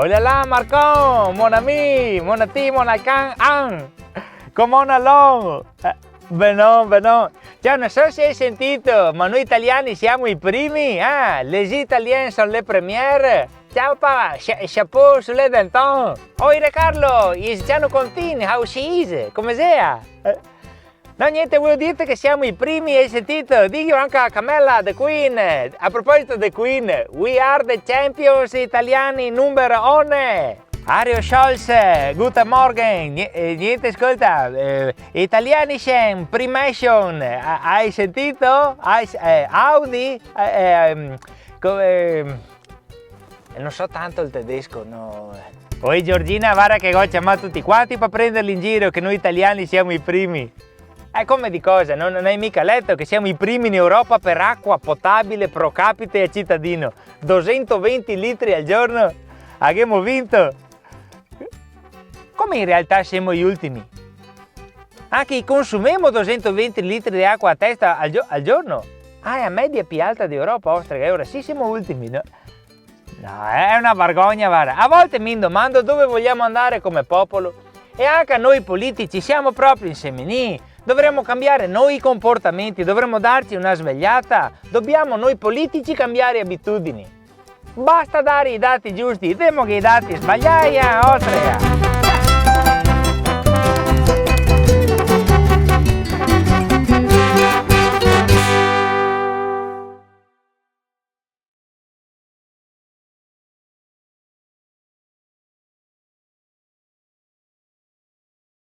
Oh là là, Marco, mon ami, mon ati, mon alcan, come allora? Beh no. Cioè, non so se hai sentito, ma noi italiani siamo i primi, les italiens sont les premières. Ciao pa, chapeau sulle denton. Oire Carlo, is Giano Contini, how she is, come sia? No, niente, volevo dirti che siamo i primi, hai sentito? Dico anche a Camilla, The Queen. A proposito The Queen, we are the champions italiani number one. Ario Scholz, guten Morgen. Niente, ascolta, italiani siamo, primation. Hai sentito? Audi? Non so tanto il tedesco, no. Poi Giorgina, guarda che ho chiamato tutti quanti per prenderli in giro, che noi italiani siamo i primi. Come di cosa? Non hai mica letto che siamo i primi in Europa per acqua potabile pro capite a cittadino. 220 litri al giorno. Abbiamo vinto. Come in realtà siamo gli ultimi? Anche consumiamo 220 litri di acqua a testa al giorno. È la media più alta d'Europa, Austria, e ora sì siamo ultimi, no? No, è una vergogna, guarda. A volte mi domando dove vogliamo andare come popolo. E anche a noi politici siamo proprio inseminì. Dovremmo cambiare noi i comportamenti, dovremmo darci una svegliata. Dobbiamo noi politici cambiare abitudini. Basta dare i dati giusti, temo che i dati sbagliano, Austria.